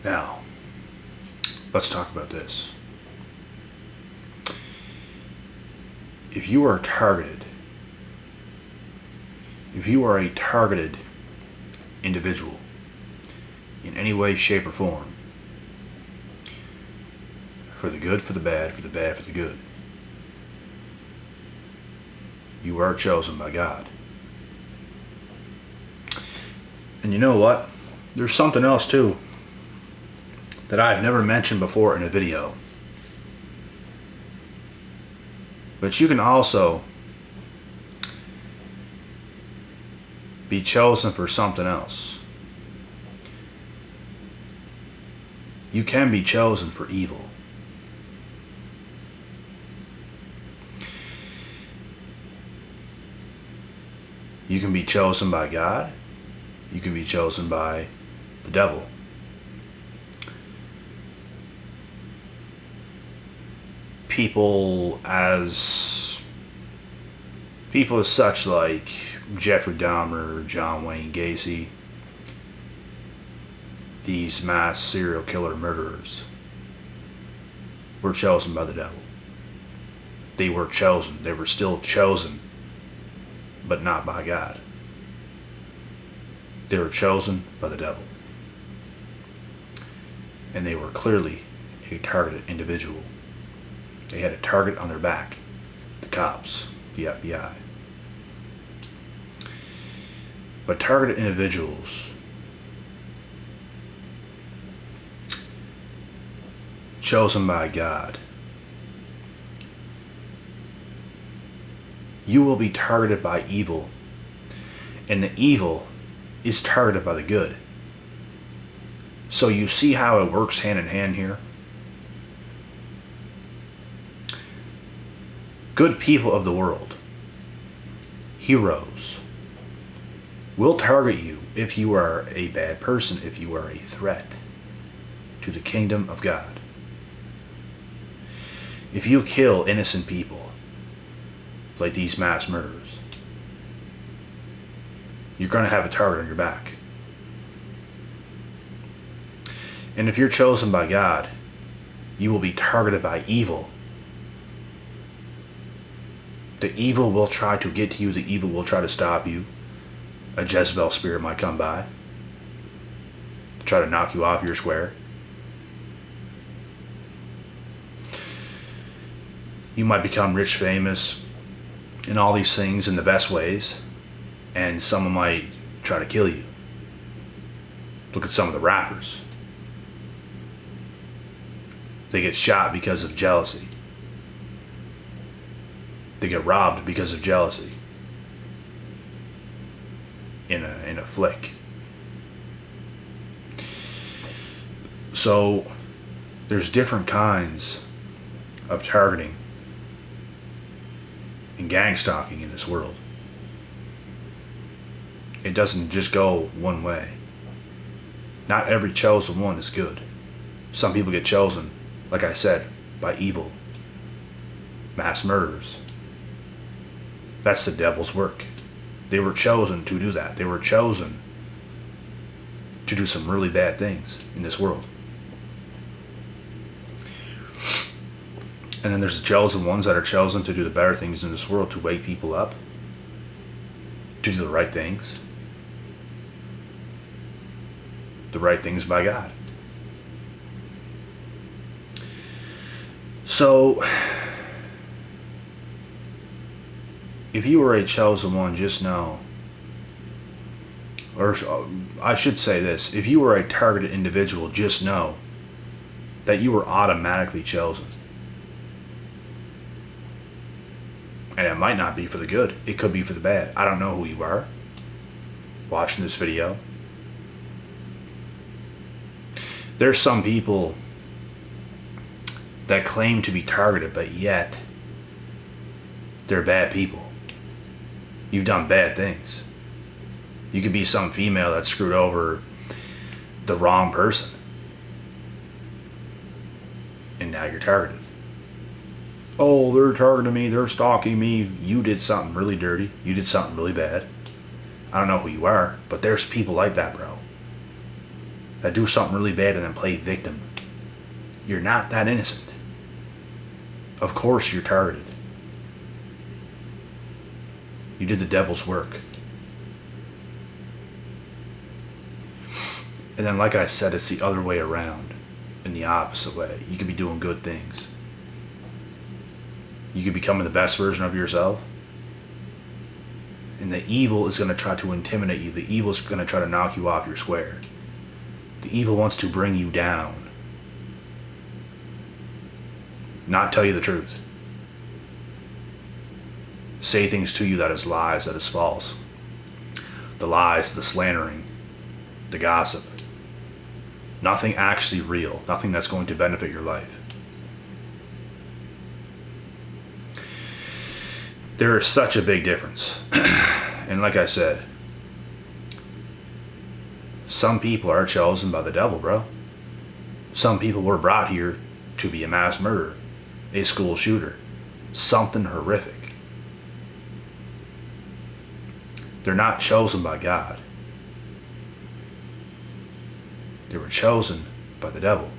Now, let's talk about this. If you are targeted, if you are a targeted individual in any way, shape, or form, for the good, for the bad, for the bad, for the good, you are chosen by God. And you know what? There's something else too that I've never mentioned before in a video. But you can also be chosen for something else. You can be chosen for evil. You can be chosen by God. You can be chosen by the devil. People as such like Jeffrey Dahmer, John Wayne Gacy, these mass serial killer murderers, were chosen by the devil. They were chosen. They were still chosen, but not by God. They were chosen by the devil. And they were clearly a targeted individual. They had a target on their back. The cops, the FBI. But targeted individuals chosen by God, you will be targeted by evil, and the evil is targeted by the good. So you see how it works hand in hand here? Good people of the world, heroes, will target you if you are a bad person, if you are a threat to the kingdom of God. If you kill innocent people, like these mass murderers, you're going to have a target on your back. And if you're chosen by God, you will be targeted by evil. The evil will try to get to you. The evil will try to stop you. A Jezebel spirit might come by to try to knock you off your square. You might become rich, famous, and all these things in the best ways, and someone might try to kill you. Look at some of the rappers. They get shot because of jealousy. They get robbed because of jealousy. In a flick. So there's different kinds of targeting and gang stalking in this world. It doesn't just go one way. Not every chosen one is good. Some people get chosen, like I said, by evil, mass murderers. That's the devil's work. They were chosen to do that. They were chosen to do some really bad things in this world. And then there's the chosen ones that are chosen to do the better things in this world, to wake people up, to do the right things. The right things by God. So, if you were a chosen one, just know, or I should say this, if you were a targeted individual, just know that you were automatically chosen. And it might not be for the good. It could be for the bad. I don't know who you are watching this video. There's some people that claim to be targeted, but yet they're bad people. You've done bad things. You could be some female that screwed over the wrong person, and now you're targeted. Oh, they're targeting me, they're stalking me. You did something really dirty. You did something really bad. I don't know who you are, but there's people like that, bro. that do something really bad and then play victim. You're not that innocent. Of course you're targeted. You did the devil's work. And then, like I said, it's the other way around, in the opposite way. You could be doing good things. You could be becoming the best version of yourself. And the evil is going to try to intimidate you. The evil is going to try to knock you off your square. The evil wants to bring you down. Not tell you the truth. Say things to you that is lies, that is false. The lies, the slandering, the gossip. Nothing actually real. Nothing that's going to benefit your life. There is such a big difference. And like I said, some people are chosen by the devil, bro. Some people were brought here to be a mass murderer, a school shooter, something horrific. They're not chosen by God. They were chosen by the devil.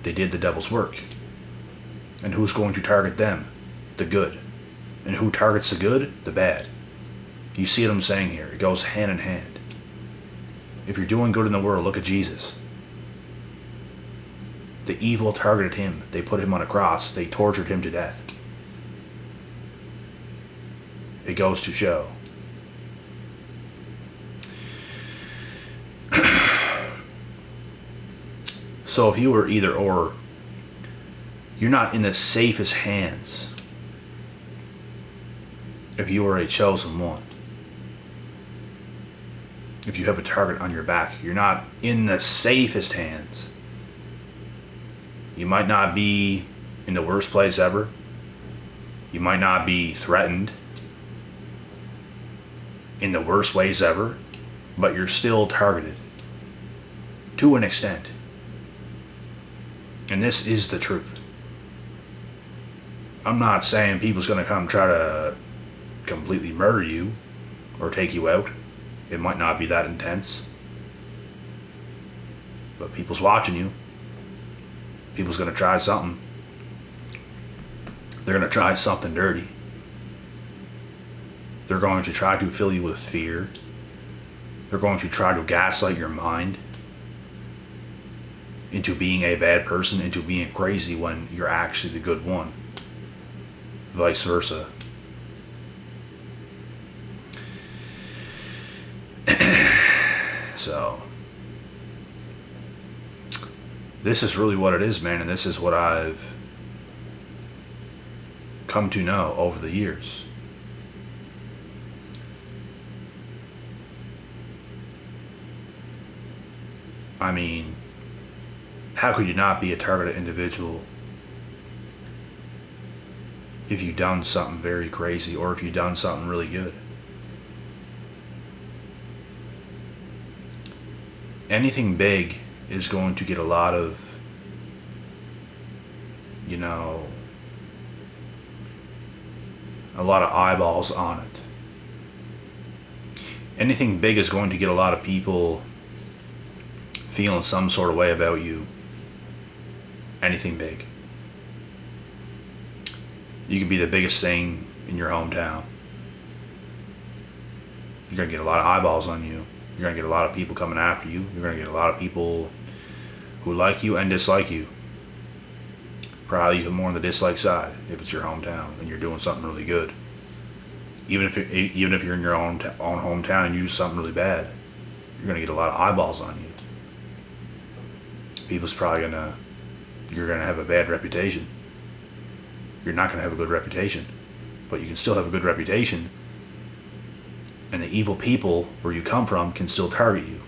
They did the devil's work. And who's going to target them? The good. And who targets the good? The bad. You see what I'm saying here? It goes hand in hand. If you're doing good in the world, look at Jesus. The evil targeted him. They put him on a cross. They tortured him to death. It goes to show. So if you were either or, you're not in the safest hands. If you are a chosen one. If you have a target on your back, you're not in the safest hands. You might not be in the worst place ever. You might not be threatened in the worst ways ever, but you're still targeted to an extent. And this is the truth. I'm not saying people's going to come try to completely murder you or take you out. It might not be that intense. But people's watching you. People's going to try something. They're going to try something dirty. They're going to try to fill you with fear. They're going to try to gaslight your mind into being a bad person, into being crazy when you're actually the good one. Vice versa. So, this is really what it is, man, and this is what I've come to know over the years. I mean, how could you not be a targeted individual if you've done something very crazy or if you've done something really good? Anything big is going to get a lot of, a lot of eyeballs on it. Anything big is going to get a lot of people feeling some sort of way about you. Anything big. You could be the biggest thing in your hometown. You're going to get a lot of eyeballs on you. You're going to get a lot of people coming after you. You're going to get a lot of people who like you and dislike you. Probably even more on the dislike side if it's your hometown and you're doing something really good. Even if you're in your own hometown and you do something really bad, you're going to get a lot of eyeballs on you. People's probably you're going to have a bad reputation. You're not going to have a good reputation, but you can still have a good reputation. And the evil people where you come from can still target you.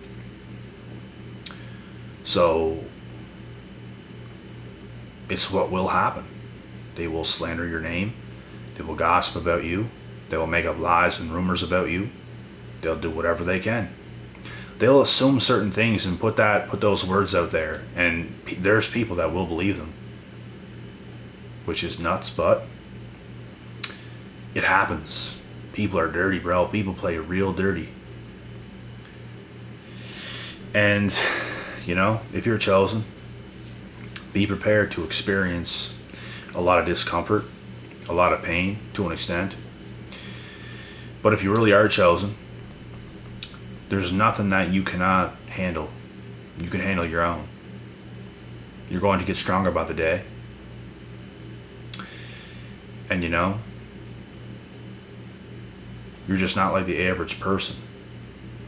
So, it's what will happen. They will slander your name. They will gossip about you. They will make up lies and rumors about you. They'll do whatever they can. They'll assume certain things and put those words out there. And there's people that will believe them. Which is nuts, but it happens. People are dirty, bro. People play real dirty. And, if you're chosen, be prepared to experience a lot of discomfort, a lot of pain to an extent. But if you really are chosen, there's nothing that you cannot handle. You can handle your own. You're going to get stronger by the day. And you're just not like the average person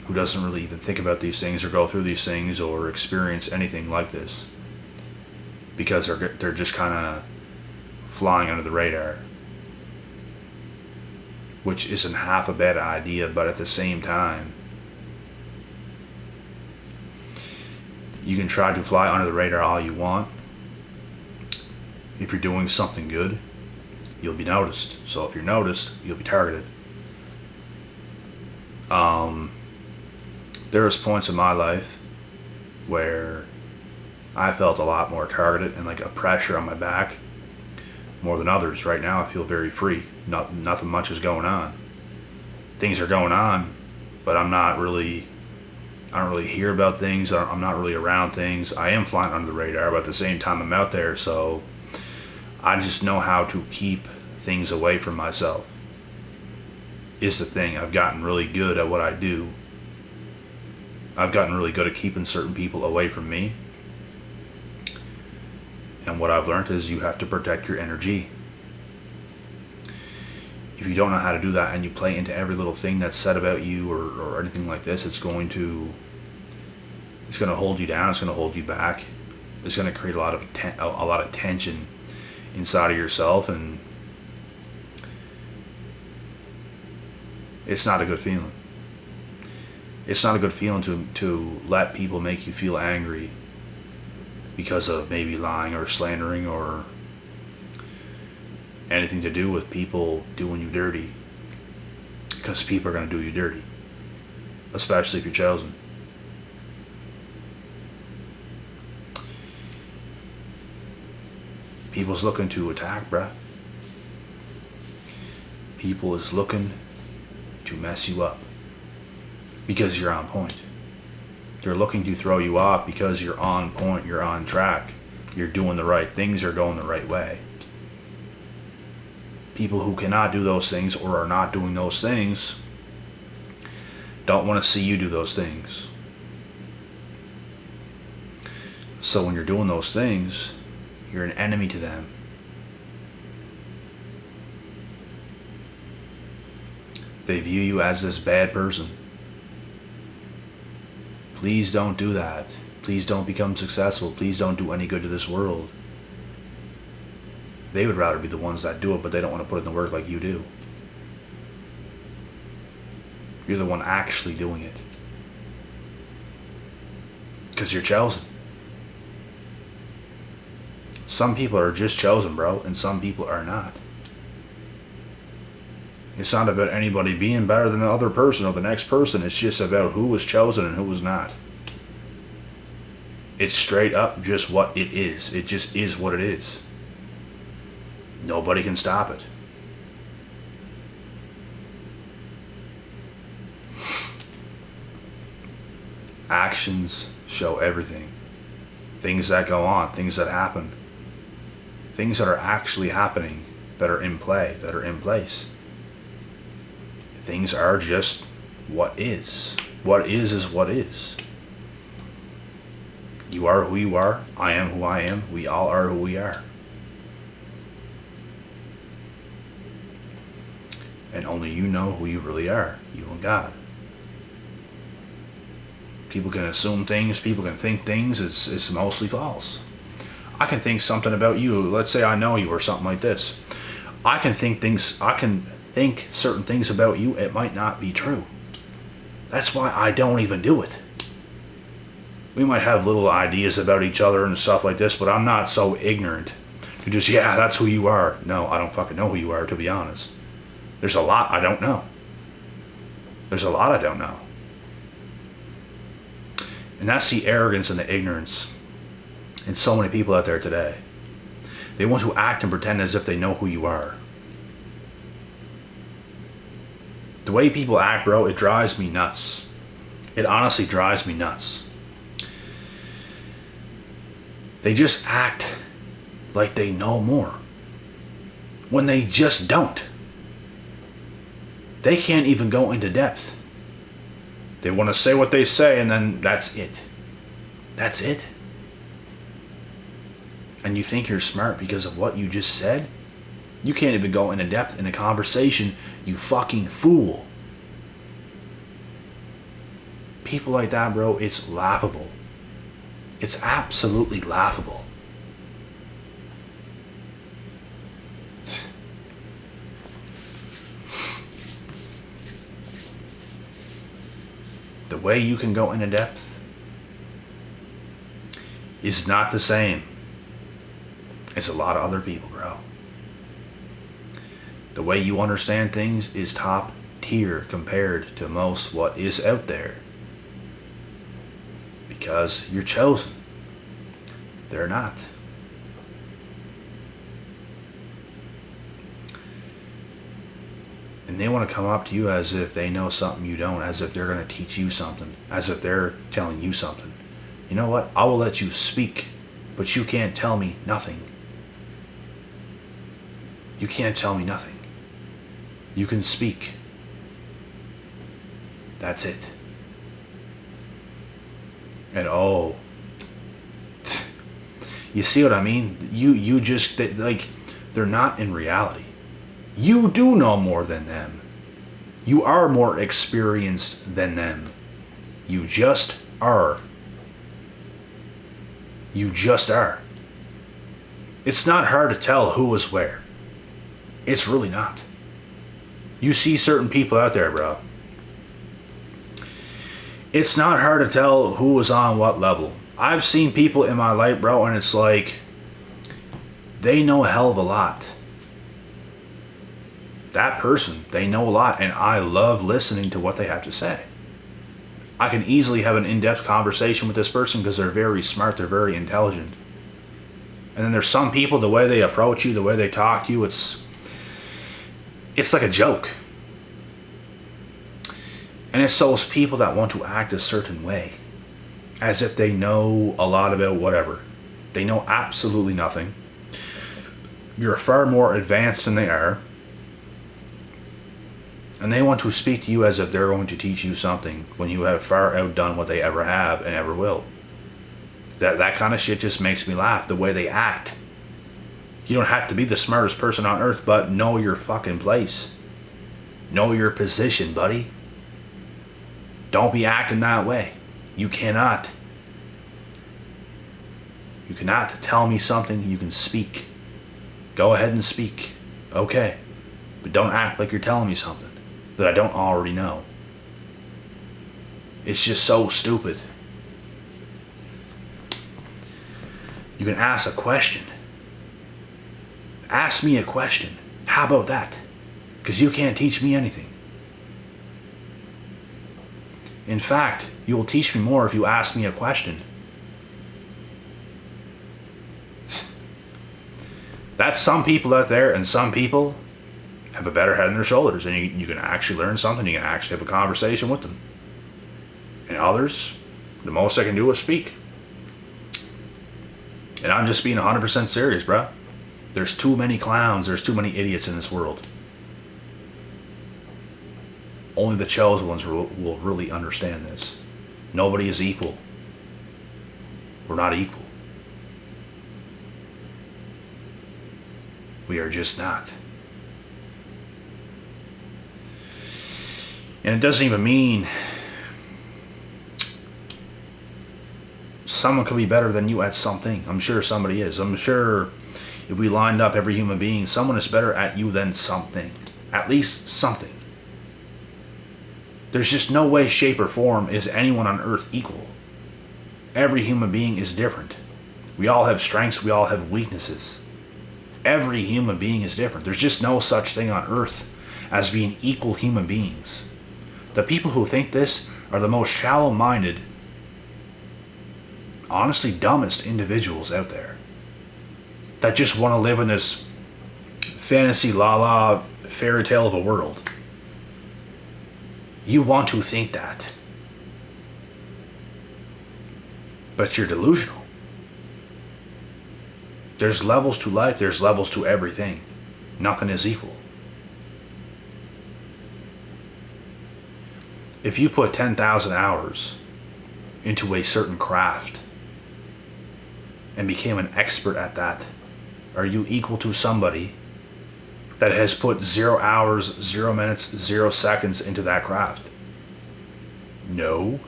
who doesn't really even think about these things or go through these things or experience anything like this, because they're just kind of flying under the radar, which isn't half a bad idea. But at the same time, you can try to fly under the radar all you want. If you're doing something good, you'll be noticed. So if you're noticed, you'll be targeted. There's points in my life where I felt a lot more targeted and like a pressure on my back more than others. Right now I feel very free. Nothing much is going on. Things are going on, but I don't really hear about things. I'm not really around things. I am flying under the radar, but at the same time I'm out there, so I just know how to keep things away from myself. Is the thing. I've gotten really good at what I do. I've gotten really good at keeping certain people away from me. And what I've learned is you have to protect your energy. If you don't know how to do that and you play into every little thing that's said about you or anything like this, it's going to hold you down. It's going to hold you back. It's going to create a lot of tension inside of yourself, and it's not a good feeling. It's not a good feeling to let people make you feel angry because of maybe lying or slandering or anything to do with people doing you dirty. Because people are going to do you dirty, especially if you're chosen. People's looking to attack, bruh. People is looking to mess you up because you're on point. They're looking to throw you off because you're on point, you're on track, you're doing the right things, you're going the right way. People who cannot do those things or are not doing those things don't want to see you do those things. So when you're doing those things, you're an enemy to them. They view you as this bad person. Please don't do that. Please don't become successful. Please don't do any good to this world. They would rather be the ones that do it, but they don't want to put in the work like you do. You're the one actually doing it. Because you're chosen. Some people are just chosen, bro, and some people are not. It's not about anybody being better than the other person or the next person. It's just about who was chosen and who was not. It's straight up just what it is. It just is what it is. Nobody can stop it. Actions show everything. Things that go on, things that happen, things that are actually happening, that are in play, that are in place. Things are just what is. What is what is. You are who you are. I am who I am. We all are who we are. And only you know who you really are. You and God. People can assume things. People can think things. It's mostly false. I can think something about you. Let's say I know you or something like this. I can think things. I can think certain things about you. It might not be true. That's why I don't even do it. We might have little ideas about each other and stuff like this, but I'm not so ignorant to just, yeah, that's who you are. No, I don't fucking know who you are, to be honest. There's a lot I don't know. There's a lot I don't know. And that's the arrogance and the ignorance in so many people out there today. They want to act and pretend as if they know who you are. The way people act, bro, it drives me nuts. It honestly drives me nuts. They just act like they know more when they just don't. They can't even go into depth. They want to say what they say and then that's it. That's it. And you think you're smart because of what you just said? You can't even go into depth in a conversation, you fucking fool. People like that, bro, it's laughable. It's absolutely laughable. The way you can go into depth is not the same as a lot of other people, bro. The way you understand things is top tier compared to most what is out there. Because you're chosen. They're not. And they want to come up to you as if they know something you don't, as if they're going to teach you something, as if they're telling you something. You know what? I will let you speak, but you can't tell me nothing. You can't tell me nothing. You can speak. That's it. And oh, you see what I mean? You just, like, they're not in reality. You do know more than them. You are more experienced than them. You just are. You just are. It's not hard to tell who is where. It's really not. You see certain people out there, bro. It's not hard to tell who is on what level. I've seen people in my life, bro, and it's like they know a hell of a lot. That person, they know a lot, and I love listening to what they have to say. I can easily have an in-depth conversation with this person because they're very smart, they're very intelligent. And then there's some people, the way they approach you, the way they talk to you, it's like a joke. And it's those people that want to act a certain way, as if they know a lot about whatever. They know absolutely nothing. You're far more advanced than they are. And they want to speak to you as if they're going to teach you something when you have far outdone what they ever have and ever will. That kind of shit just makes me laugh, the way they act. You don't have to be the smartest person on earth, but know your fucking place. Know your position, buddy. Don't be acting that way. You cannot. You cannot tell me something. You can speak. Go ahead and speak. Okay. But don't act like you're telling me something that I don't already know. It's just so stupid. You can ask a question. Ask me a question. How about that? Because you can't teach me anything. In fact, you will teach me more if you ask me a question. That's some people out there, and some people have a better head on their shoulders, and you can actually learn something, you can actually have a conversation with them. And others, the most I can do is speak. And I'm just being 100% serious, bro. There's too many clowns, there's too many idiots in this world. Only the chosen ones will really understand this. Nobody is equal. We're not equal. We are just not. And it doesn't even mean someone could be better than you at something. I'm sure somebody is. I'm sure if we lined up every human being, someone is better at you than something. At least something. There's just no way, shape, or form is anyone on earth equal. Every human being is different. We all have strengths, we all have weaknesses. Every human being is different. There's just no such thing on earth as being equal human beings. The people who think this are the most shallow-minded, honestly dumbest individuals out there. That just want to live in this fantasy la-la fairy tale of a world. You want to think that. But you're delusional. There's levels to life. There's levels to everything. Nothing is equal. If you put 10,000 hours into a certain craft and became an expert at that, are you equal to somebody that has put 0 hours, 0 minutes, 0 seconds into that craft? No.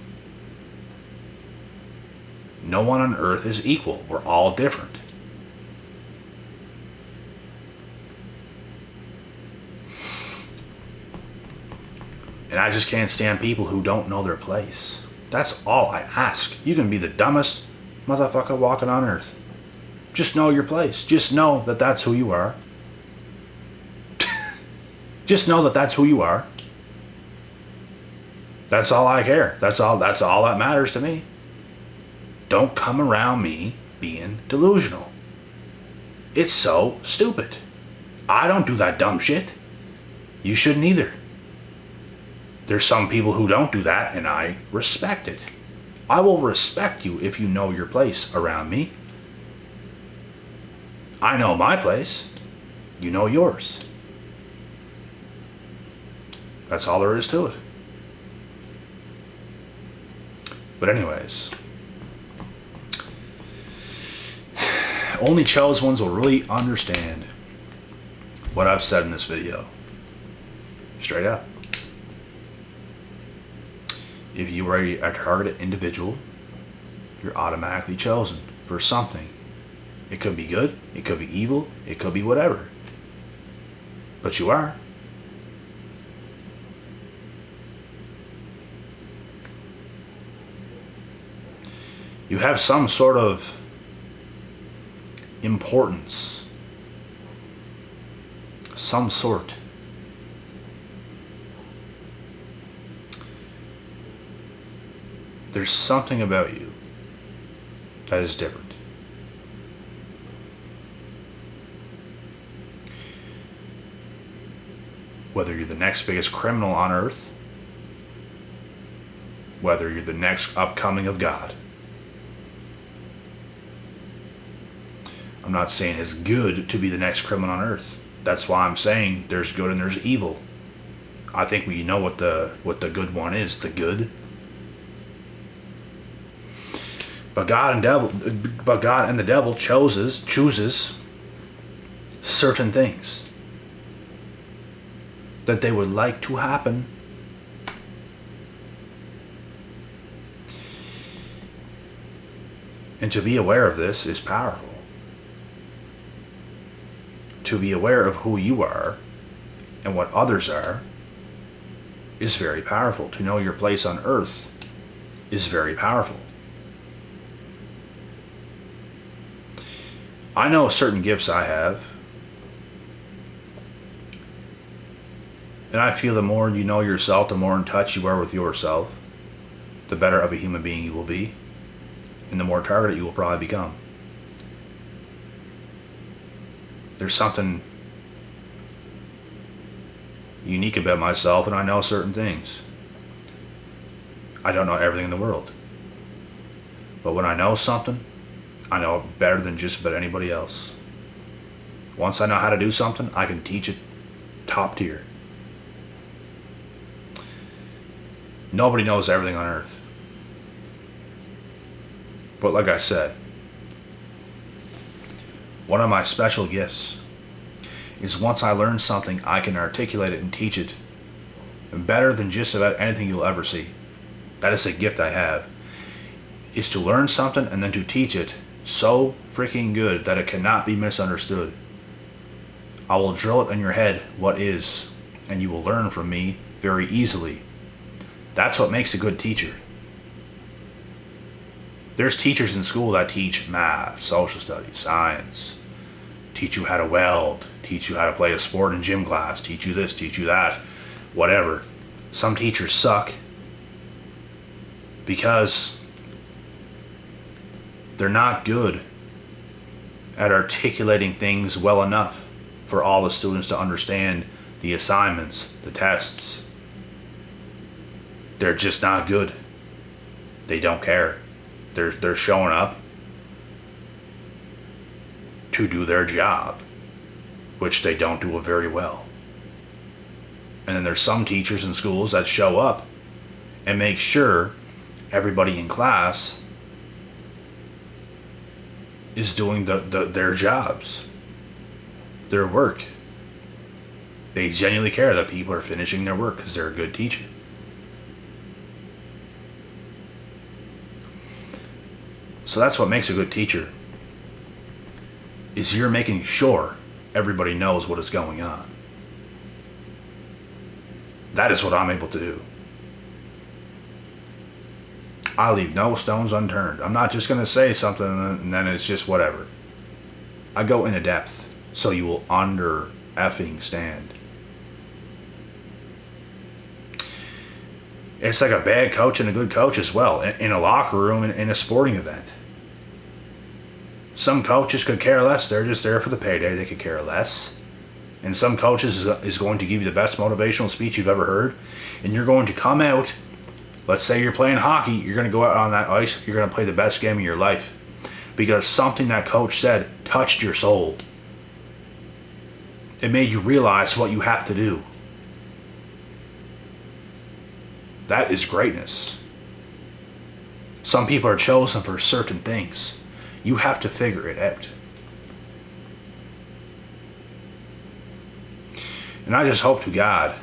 No one on earth is equal. We're all different. And I just can't stand people who don't know their place. That's all I ask. You can be the dumbest motherfucker walking on earth. Just know your place. Just know that that's who you are. Just know that that's who you are. That's all I care. That's all that matters to me. Don't come around me being delusional. It's so stupid. I don't do that dumb shit. You shouldn't either. There's some people who don't do that, and I respect it. I will respect you if you know your place around me. I know my place. You know yours. That's all there is to it. But anyways, only chosen ones will really understand what I've said in this video. Straight up. If you are a targeted individual, you're automatically chosen for something. It could be good, it could be evil, it could be whatever. But you are. You have some sort of importance. Some sort. There's something about you that is different. Whether you're the next biggest criminal on earth, whether you're the next upcoming of God. I'm not saying it's good to be the next criminal on earth. That's why I'm saying there's good and there's evil. I think we know what the good one is, the good. But God and the devil chooses certain things that they would like to happen. And to be aware of this is powerful. To be aware of who you are and what others are is very powerful. To know your place on earth is very powerful. I know certain gifts I have, and I feel the more you know yourself, the more in touch you are with yourself, the better of a human being you will be, and the more targeted you will probably become. There's something unique about myself, and I know certain things. I don't know everything in the world. But when I know something, I know it better than just about anybody else. Once I know how to do something, I can teach it top tier. Nobody knows everything on earth. But like I said, one of my special gifts is once I learn something, I can articulate it and teach it better than just about anything you'll ever see. That is a gift I have, is to learn something and then to teach it so freaking good that it cannot be misunderstood. I will drill it in your head what is, and you will learn from me very easily. That's what makes a good teacher. There's teachers in school that teach math, social studies, science, teach you how to weld, teach you how to play a sport in gym class, teach you this, teach you that, whatever. Some teachers suck because they're not good at articulating things well enough for all the students to understand the assignments, the tests. They're just not good. They don't care. They're showing up to do their job, which they don't do it very well. And then there's some teachers in schools that show up and make sure everybody in class is doing their jobs, their work. They genuinely care that people are finishing their work because they're a good teacher. So that's what makes a good teacher, is you're making sure everybody knows what is going on. That is what I'm able to do. I leave no stones unturned. I'm not just going to say something and then it's just whatever. I go into depth so you will under effing stand. It's like a bad coach and a good coach as well. In a locker room, in a sporting event. Some coaches could care less. They're just there for the payday. They could care less. And some coaches is going to give you the best motivational speech you've ever heard. And you're going to come out. Let's say you're playing hockey. You're going to go out on that ice. You're going to play the best game of your life. Because something that coach said touched your soul. It made you realize what you have to do. That is greatness. Some people are chosen for certain things. You have to figure it out. And I just hope to God,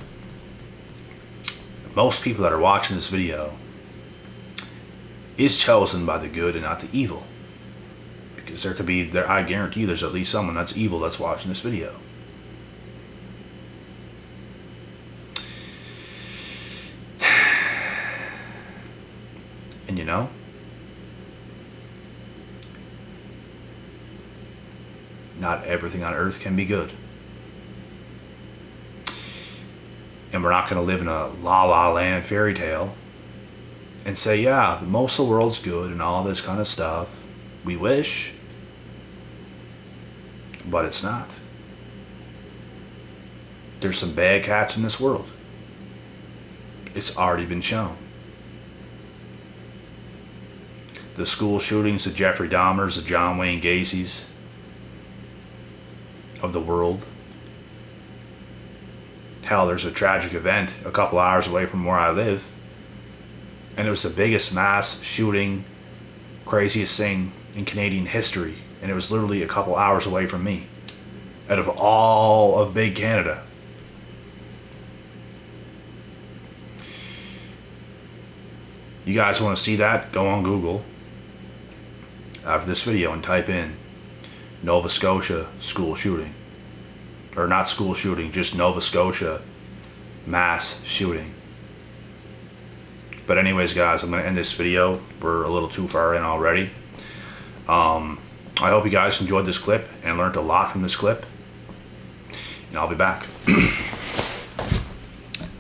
most people that are watching this video is chosen by the good and not the evil. Because there could be, I guarantee you there's at least someone that's evil that's watching this video. And you know, not everything on earth can be good. And we're not going to live in a la-la land fairy tale and say, yeah, most of the world's good and all this kind of stuff. We wish, but it's not. There's some bad cats in this world. It's already been shown. The school shootings, the Jeffrey Dahmers, the John Wayne Gacy's of the world. Hell, there's a tragic event a couple hours away from where I live. And it was the biggest mass shooting, craziest thing in Canadian history. And it was literally a couple hours away from me. Out of all of big Canada. You guys want to see that? Go on Google after this video and type in Nova Scotia school shooting. Or not school shooting, just Nova Scotia mass shooting. But anyways, guys, I'm going to end this video. We're a little too far in already. I hope you guys enjoyed this clip and learned a lot from this clip. And I'll be back.